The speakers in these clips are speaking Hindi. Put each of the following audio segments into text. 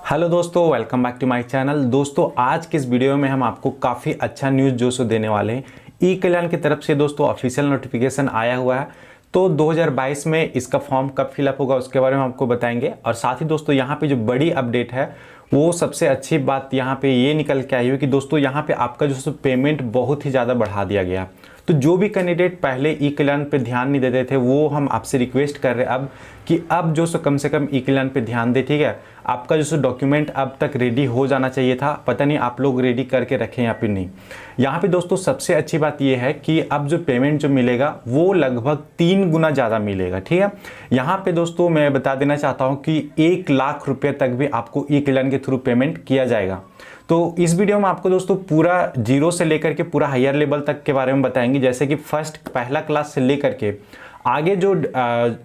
हेलो दोस्तों, welcome back to my channel. दोस्तों आज के इस वीडियो में हम आपको काफ़ी अच्छा न्यूज़ जो सो देने वाले हैं। ई कल्याण की तरफ से दोस्तों ऑफिशियल नोटिफिकेशन आया हुआ है। तो 2022 में इसका फॉर्म कब फिलअप होगा उसके बारे में आपको बताएंगे। और साथ ही दोस्तों यहाँ पे जो बड़ी अपडेट है वो सबसे अच्छी बात यहाँ पे ये निकल के आई हुई कि दोस्तों यहाँ पे आपका जो सो पेमेंट बहुत ही ज़्यादा बढ़ा दिया गया। तो जो भी कैंडिडेट पहले ई कल्याण पे ध्यान नहीं देते थे वो हम आपसे रिक्वेस्ट कर रहे हैं अब कि अब जो सो कम से कम ई कल्याण पे ध्यान दे, ठीक है। आपका जो सो डॉक्यूमेंट अब तक रेडी हो जाना चाहिए था, पता नहीं आप लोग रेडी करके रखें या फिर नहीं। यहाँ पे दोस्तों सबसे अच्छी बात ये है कि अब जो पेमेंट जो मिलेगा वो लगभग 3 गुना ज़्यादा मिलेगा, ठीक है। यहाँ पे दोस्तों मैं बता देना चाहता हूँ कि 1 लाख रुपये तक भी आपको ई कल्याण के थ्रू पेमेंट किया जाएगा। तो इस वीडियो में आपको दोस्तों पूरा जीरो से लेकर के पूरा हायर लेवल तक के बारे में बताएंगे, जैसे कि पहला क्लास से लेकर के आगे जो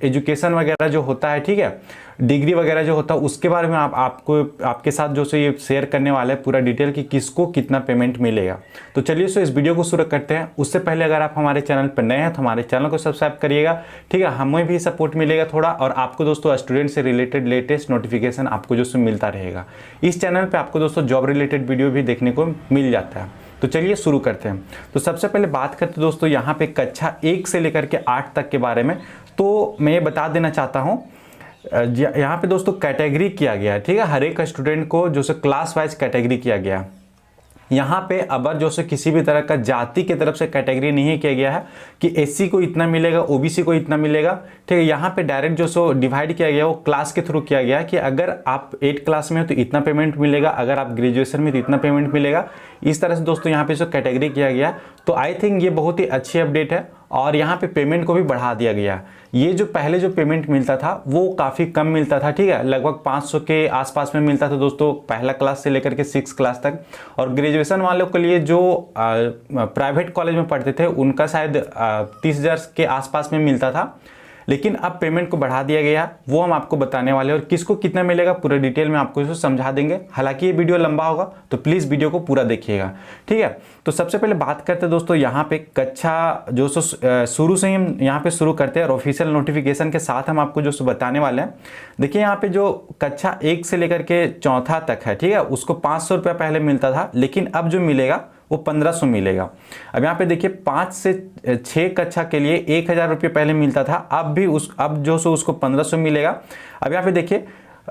एजुकेशन वगैरह जो होता है, ठीक है, डिग्री वगैरह जो होता है उसके बारे में आपके साथ जो सो ये शेयर करने वाला है पूरा डिटेल कि किसको कितना पेमेंट मिलेगा। तो चलिए सो इस वीडियो को शुरू करते हैं। उससे पहले अगर आप हमारे चैनल पर नए हैं तो हमारे चैनल को सब्सक्राइब करिएगा, ठीक है। हमें भी सपोर्ट मिलेगा थोड़ा, और आपको दोस्तों स्टूडेंट से रिलेटेड लेटेस्ट नोटिफिकेशन आपको जो सो मिलता रहेगा। इस चैनल पर आपको दोस्तों जॉब रिलेटेड वीडियो भी देखने को मिल जाता है। तो चलिए शुरू करते हैं। तो सबसे पहले बात करते हैं दोस्तों यहाँ पे कक्षा 1 से लेकर के 8 तक के बारे में। तो मैं ये बता देना चाहता हूँ यहाँ पे दोस्तों कैटेगरी किया गया है, ठीक है। हर एक स्टूडेंट को जो से क्लास वाइज कैटेगरी किया गया। यहाँ पे अबर जो से किसी भी तरह का जाति की तरफ से कैटेगरी नहीं किया गया है कि एससी को इतना मिलेगा, ओबीसी को इतना मिलेगा, ठीक है। यहाँ पे डायरेक्ट जो सो डिवाइड किया गया वो क्लास के थ्रू किया गया कि अगर आप 8 क्लास में हो तो इतना पेमेंट मिलेगा, अगर आप ग्रेजुएशन में तो इतना पेमेंट मिलेगा। इस तरह से दोस्तों यहाँ पे जो कैटेगरी किया गया। तो आई थिंक ये बहुत ही अच्छी अपडेट है और यहाँ पे पेमेंट को भी बढ़ा दिया गया। ये जो पहले जो पेमेंट मिलता था वो काफ़ी कम मिलता था, ठीक है, लगभग 500 के आसपास में मिलता था दोस्तों पहला क्लास से लेकर के 6 क्लास तक। और ग्रेजुएशन वालों के लिए जो प्राइवेट कॉलेज में पढ़ते थे उनका शायद 30,000 के आसपास में मिलता था। लेकिन अब पेमेंट को बढ़ा दिया गया, वो हम आपको बताने वाले हैं और किसको कितना मिलेगा पूरा डिटेल में आपको इसको समझा देंगे। हालांकि ये वीडियो लंबा होगा तो प्लीज़ वीडियो को पूरा देखिएगा, ठीक है। तो सबसे पहले बात करते हैं दोस्तों यहाँ पे कक्षा जो सो शुरू से ही हम यहाँ पे शुरू करते हैं और ऑफिशियल नोटिफिकेशन के साथ हम आपको जो सो बताने वाले हैं। देखिए यहाँ पे जो कक्षा 1 से लेकर के 4 तक है, ठीक है, उसको 500 रुपया पहले मिलता था, लेकिन अब जो मिलेगा वो 1500 मिलेगा। अब यहाँ पे देखिए 5 से 6 कक्षा के लिए 1000 रुपये पहले मिलता था, अब जो सो उसको 1500 मिलेगा। अब यहाँ पे देखिए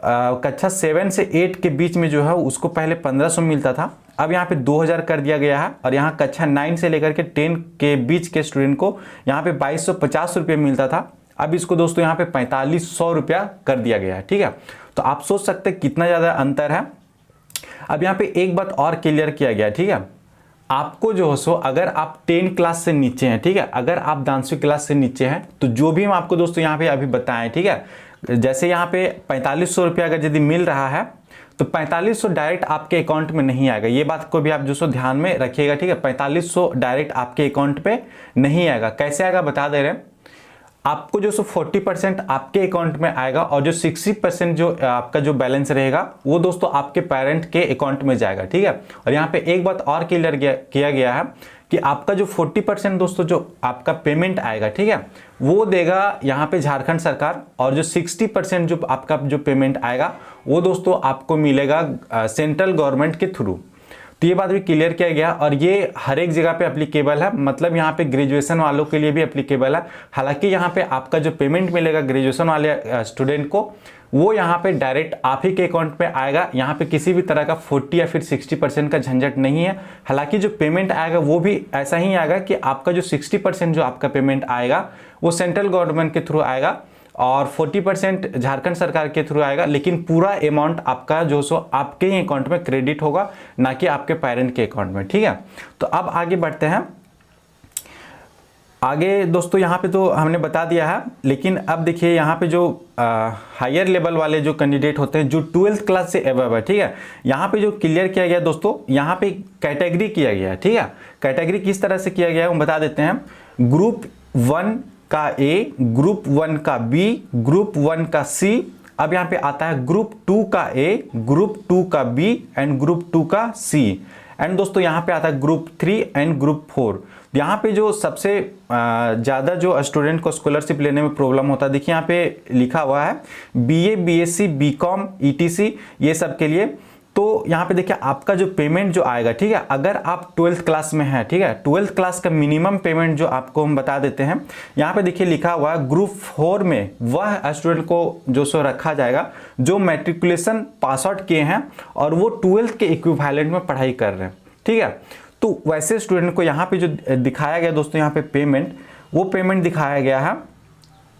कक्षा 7 से 8 के बीच में जो है उसको पहले 1500 मिलता था, अब यहाँ पे 2000 कर दिया गया है। और यहाँ कक्षा 9 से लेकर के 10 के बीच के स्टूडेंट को यहाँ पे 2250 रुपये मिलता था, अब इसको दोस्तों यहाँ पे 4500 रुपया कर दिया गया है, ठीक है। तो आप सोच सकते हैं कितना ज़्यादा अंतर है। अब यहाँ पे एक बात और क्लियर किया गया, ठीक है, आपको जो हो सो अगर आप 10 क्लास से नीचे हैं, ठीक है, अगर आप 10वीं क्लास से नीचे हैं तो जो भी हम आपको दोस्तों यहाँ पे अभी बताएं, ठीक है, जैसे यहाँ पे 4500 रुपया अगर यदि मिल रहा है तो 4500 डायरेक्ट आपके अकाउंट में नहीं आएगा। ये बात को भी आप जो सो ध्यान में रखिएगा, ठीक है। 4500 डायरेक्ट आपके अकाउंट पे नहीं आएगा। कैसे आएगा बता दे रहे हैं, आपको जो सो 40% आपके अकाउंट में आएगा और जो 60% जो आपका जो बैलेंस रहेगा वो दोस्तों आपके पेरेंट के अकाउंट में जाएगा, ठीक है। और यहाँ पे एक बात और क्लियर किया गया है कि आपका जो 40% दोस्तों जो आपका पेमेंट आएगा, ठीक है, वो देगा यहाँ पे झारखंड सरकार, और जो 60% जो आपका जो पेमेंट आएगा वो दोस्तों आपको मिलेगा सेंट्रल गवर्नमेंट के थ्रू। तो ये बात भी क्लियर किया गया और ये हर एक जगह पे एप्लीकेबल है, मतलब यहाँ पे ग्रेजुएशन वालों के लिए भी एप्लीकेबल है। हालांकि यहाँ पे आपका जो पेमेंट मिलेगा ग्रेजुएशन वाले स्टूडेंट को वो यहाँ पे डायरेक्ट आप ही के अकाउंट में आएगा। यहाँ पे किसी भी तरह का 40 या फिर 60% का झंझट नहीं है। हालांकि जो पेमेंट आएगा वो भी ऐसा ही आएगा कि आपका जो 60% जो आपका पेमेंट आएगा वो सेंट्रल गवर्नमेंट के थ्रू आएगा और 40% झारखंड सरकार के थ्रू आएगा, लेकिन पूरा अमाउंट आपका जो सो आपके ही अकाउंट में क्रेडिट होगा, ना कि आपके पेरेंट के अकाउंट में, ठीक है। तो अब आगे बढ़ते हैं। आगे दोस्तों यहाँ पे तो हमने बता दिया है, लेकिन अब देखिए यहाँ पे जो हायर लेवल वाले जो कैंडिडेट होते हैं जो 12th क्लास से अबव है, ठीक है, यहाँ पे जो क्लियर किया गया दोस्तों, यहाँ पे कैटेगरी किया गया है, ठीक है। कैटेगरी किस तरह से किया गया है वो बता देते हैं। ग्रुप 1 का ए, ग्रुप 1 का बी, ग्रुप 1 का सी, अब यहाँ पे आता है ग्रुप 2 का ए, ग्रुप 2 का बी एंड ग्रुप 2 का सी। एंड दोस्तों यहाँ पे आता है ग्रुप 3 एंड ग्रुप 4। यहाँ पे जो सबसे ज़्यादा जो स्टूडेंट को स्कॉलरशिप लेने में प्रॉब्लम होता है, देखिए यहाँ पे लिखा हुआ है BA BSc BCom ETC ये सब के लिए। तो यहाँ पे देखिए आपका जो पेमेंट जो आएगा, ठीक है, अगर आप 12th क्लास में हैं, ठीक है, 12th क्लास का मिनिमम पेमेंट जो आपको हम बता देते हैं, यहाँ पे देखिए लिखा हुआ है ग्रुप 4 में वह स्टूडेंट को जो सो रखा जाएगा जो मैट्रिकुलेशन पास आउट किए हैं और वो 12th के इक्विवेलेंट में पढ़ाई कर रहे हैं, ठीक है। तो वैसे स्टूडेंट को यहाँ पे जो दिखाया गया दोस्तों, यहाँ पे पेमेंट, वो पेमेंट दिखाया गया है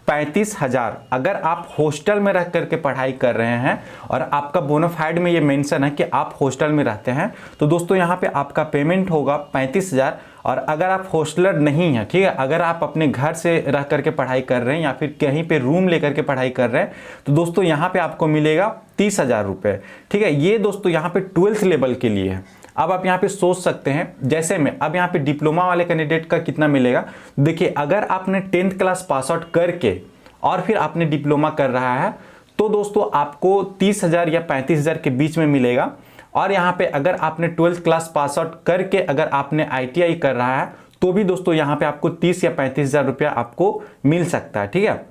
35,000। अगर आप हॉस्टल में रह करके पढ़ाई कर रहे हैं और आपका बोनाफाइड में ये मेंशन है कि आप हॉस्टल में रहते हैं, तो दोस्तों यहाँ पे आपका पेमेंट होगा 35,000। और अगर आप हॉस्टलर नहीं हैं, ठीक है, अगर आप अपने घर से रह करके पढ़ाई कर रहे हैं या फिर कहीं पे रूम लेकर के पढ़ाई कर रहे हैं, तो दोस्तों यहाँ पे आपको मिलेगा 30,000 रुपये, ठीक है। ये दोस्तों यहाँ पे 12th लेवल के लिए है। अब आप यहाँ पे सोच सकते हैं, जैसे में अब यहाँ पे डिप्लोमा वाले कैंडिडेट का कितना मिलेगा। देखिए अगर आपने 10th क्लास पास आउट करके और फिर आपने डिप्लोमा कर रहा है, तो दोस्तों आपको 30,000 या 35,000 के बीच में मिलेगा। और यहाँ पे अगर आपने 12th क्लास पास आउट करके अगर आपने ITI कर रहा है, तो भी दोस्तों यहाँ पे आपको 30 या 35,000 रुपया आपको मिल सकता है, ठीक है।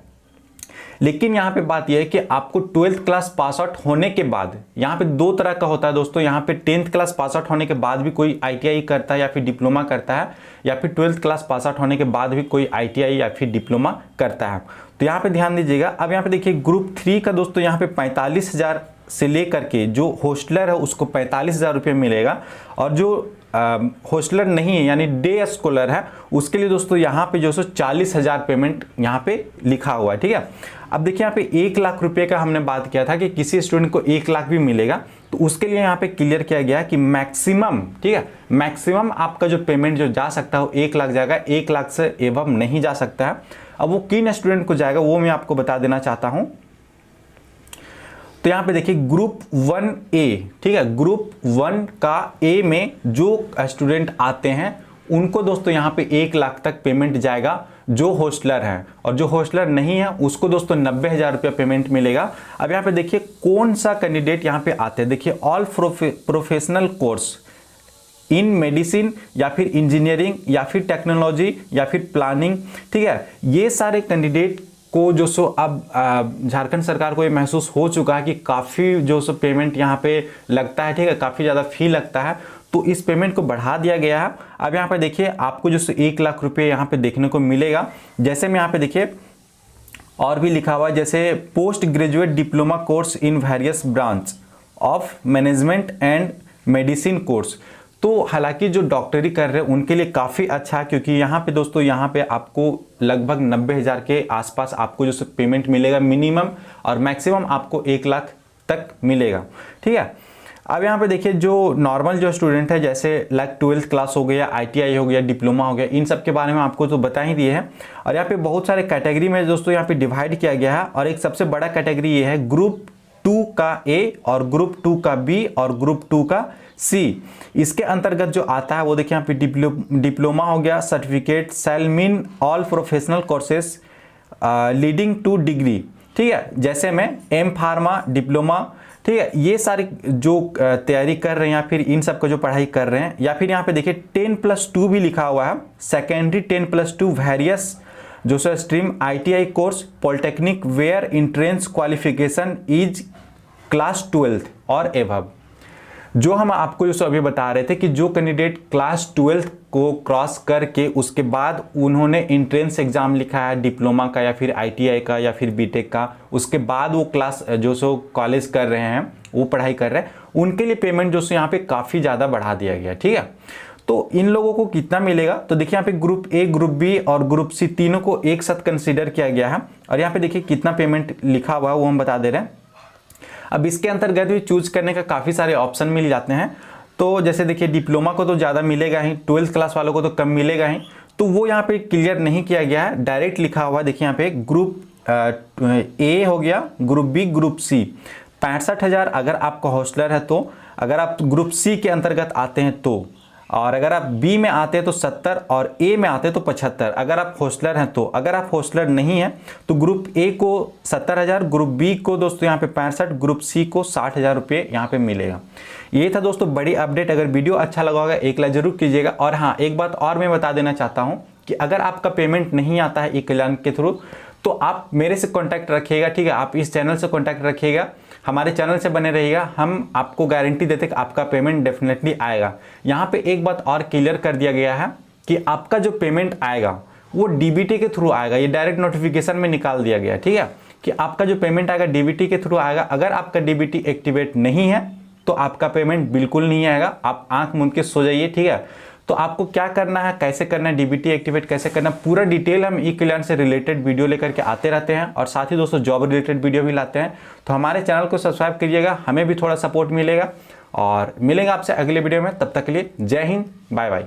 लेकिन यहाँ पे बात यह है कि आपको 12th क्लास पास आउट होने के बाद, यहाँ पे दो तरह का होता है दोस्तों, यहाँ पे 10th क्लास पास आउट होने के बाद भी कोई ITI करता है या फिर डिप्लोमा करता है, या फिर 12th क्लास पास आउट होने के बाद भी कोई ITI या फिर डिप्लोमा करता है। तो यहाँ पे ध्यान दीजिएगा। अब यहाँ पे देखिए ग्रुप 3 का दोस्तों यहाँ पे 45,000 से लेकर के जो हॉस्टलर है उसको 45,000 रुपये मिलेगा, और जो हॉस्टलर नहीं है यानी डे स्कॉलर है उसके लिए दोस्तों यहाँ पे जो सो 40,000 पेमेंट यहाँ पे लिखा हुआ है, ठीक है। अब देखिए यहाँ पे 1 लाख रुपए का हमने बात किया था कि किसी स्टूडेंट को 1 लाख भी मिलेगा, तो उसके लिए यहाँ पे क्लियर किया गया है कि मैक्सिमम, ठीक है, मैक्सिमम आपका जो पेमेंट जो जा सकता है वो 1 लाख जाएगा, 1 लाख से एवं नहीं जा सकता है। अब वो किन स्टूडेंट को जाएगा वो मैं आपको बता देना चाहता हूँ। तो यहाँ पे देखिए ग्रुप 1A, ठीक है, ग्रुप 1 का A में जो स्टूडेंट आते हैं उनको दोस्तों यहाँ पे 1 लाख तक पेमेंट जाएगा जो हॉस्टलर है, और जो हॉस्टलर नहीं है उसको दोस्तों 90,000 रुपया पेमेंट मिलेगा। अब यहाँ पे देखिए कौन सा कैंडिडेट यहाँ पे आते हैं, देखिए all professional course in medicine या फिर इंजीनियरिंग या फिर टेक्नोलॉजी या फिर प्लानिंग, ठीक है, ये सारे कैंडिडेट को जो सो अब झारखंड सरकार को ये महसूस हो चुका है कि काफ़ी जो सो पेमेंट यहाँ पे लगता है, ठीक है, काफ़ी ज़्यादा फी लगता है, तो इस पेमेंट को बढ़ा दिया गया है। अब यहाँ पे देखिए आपको जो सो 1 लाख रुपये यहाँ पे देखने को मिलेगा। जैसे में यहाँ पे देखिए और भी लिखा हुआ है, जैसे post graduate diploma course in various branch of management and medicine course. तो हालांकि जो डॉक्टरी कर रहे हैं उनके लिए काफ़ी अच्छा है, क्योंकि यहाँ पे दोस्तों यहाँ पे आपको लगभग 90,000 के आसपास आपको जो पेमेंट मिलेगा मिनिमम, और मैक्सिमम आपको 1 लाख तक मिलेगा, ठीक है। अब यहाँ पे देखिए जो नॉर्मल जो स्टूडेंट है, जैसे लाइक 12th क्लास हो गया, ITI हो गया, डिप्लोमा हो गया, इन सब के बारे में आपको तो बता ही दिए हैं। और यहाँ पे बहुत सारे कैटेगरी में दोस्तों यहाँ पे डिवाइड किया गया है, और एक सबसे बड़ा कैटेगरी ये है ग्रुप 2 का A और ग्रुप 2 का B और ग्रुप 2 का C। इसके अंतर्गत जो आता है वो देखिए यहाँ पे डिप्लोमा हो गया, certificate shall mean all professional courses leading to degree, ठीक है, जैसे में M फार्मा डिप्लोमा, ठीक है, ये सारी जो तैयारी कर रहे हैं या फिर इन सब का जो पढ़ाई कर रहे हैं, या फिर यहाँ पे देखिए 10+2 भी लिखा हुआ है, सेकेंडरी 10+2 वेरियस जो sir stream ITI course polytechnic where entrance qualification is class 12th और एबव। जो हम आपको जो अभी बता रहे थे कि जो कैंडिडेट क्लास 12th को क्रॉस करके उसके बाद उन्होंने इंट्रेंस एग्जाम लिखा है डिप्लोमा का या फिर ITI का या फिर बीटेक का, उसके बाद वो क्लास जो सो कॉलेज कर रहे हैं, वो पढ़ाई कर रहे हैं, उनके लिए पेमेंट जो सो यहाँ पे काफ़ी ज़्यादा बढ़ा दिया गया, ठीक है। तो इन लोगों को कितना मिलेगा, तो देखिए यहाँ पे ग्रुप A, ग्रुप B और ग्रुप C तीनों को एक साथ कंसीडर किया गया है, और यहाँ पे देखिए कितना पेमेंट लिखा हुआ है वो हम बता दे रहे हैं। अब इसके अंतर्गत भी चूज करने का काफ़ी सारे ऑप्शन मिल जाते हैं। तो जैसे देखिए डिप्लोमा को तो ज़्यादा मिलेगा ही, 12th क्लास वालों को तो कम मिलेगा ही, तो वो यहाँ पे क्लियर नहीं किया गया है, डायरेक्ट लिखा हुआ है। देखिए यहाँ पे ग्रुप A हो गया, ग्रुप B, ग्रुप C 65,000 अगर आपका हॉस्टलर है, तो अगर आप ग्रुप C के अंतर्गत आते हैं तो और अगर आप बी में आते हैं तो 70 और ए में आते हैं तो 75 अगर आप हॉस्टलर हैं तो। अगर आप हॉस्टलर नहीं हैं तो ग्रुप ए को 70,000, ग्रुप बी को दोस्तों यहाँ पे 65, ग्रुप सी को 60,000 रुपये यहाँ पे मिलेगा। ये था दोस्तों बड़ी अपडेट। अगर वीडियो अच्छा लगा होगा एक लाइक जरूर कीजिएगा। और हाँ, एक बात और मैं बता देना चाहता हूँ कि अगर आपका पेमेंट नहीं आता है ई कल्याण के थ्रू तो आप मेरे से कॉन्टैक्ट रखिएगा, ठीक है। आप इस चैनल से कॉन्टैक्ट रखिएगा, हमारे चैनल से बने रहिएगा, हम आपको गारंटी देते हैं कि आपका पेमेंट डेफिनेटली आएगा। यहाँ पे एक बात और क्लियर कर दिया गया है कि आपका जो पेमेंट आएगा वो डीबीटी के थ्रू आएगा। ये डायरेक्ट नोटिफिकेशन में निकाल दिया गया, ठीक है, कि आपका जो पेमेंट आएगा डीबीटी के थ्रू आएगा। अगर आपका डीबीटी एक्टिवेट नहीं है तो आपका पेमेंट बिल्कुल नहीं आएगा। आप आंख मूंद के सो जाइए, ठीक है। तो आपको क्या करना है, कैसे करना है, डीबीटी एक्टिवेट कैसे करना है, पूरा डिटेल हम ई कल्याण से रिलेटेड वीडियो लेकर के आते रहते हैं। और साथ ही दोस्तों जॉब रिलेटेड वीडियो भी लाते हैं। तो हमारे चैनल को सब्सक्राइब करिएगा, हमें भी थोड़ा सपोर्ट मिलेगा। और मिलेंगे आपसे अगले वीडियो में, तब तक के लिए जय हिंद, बाय बाय।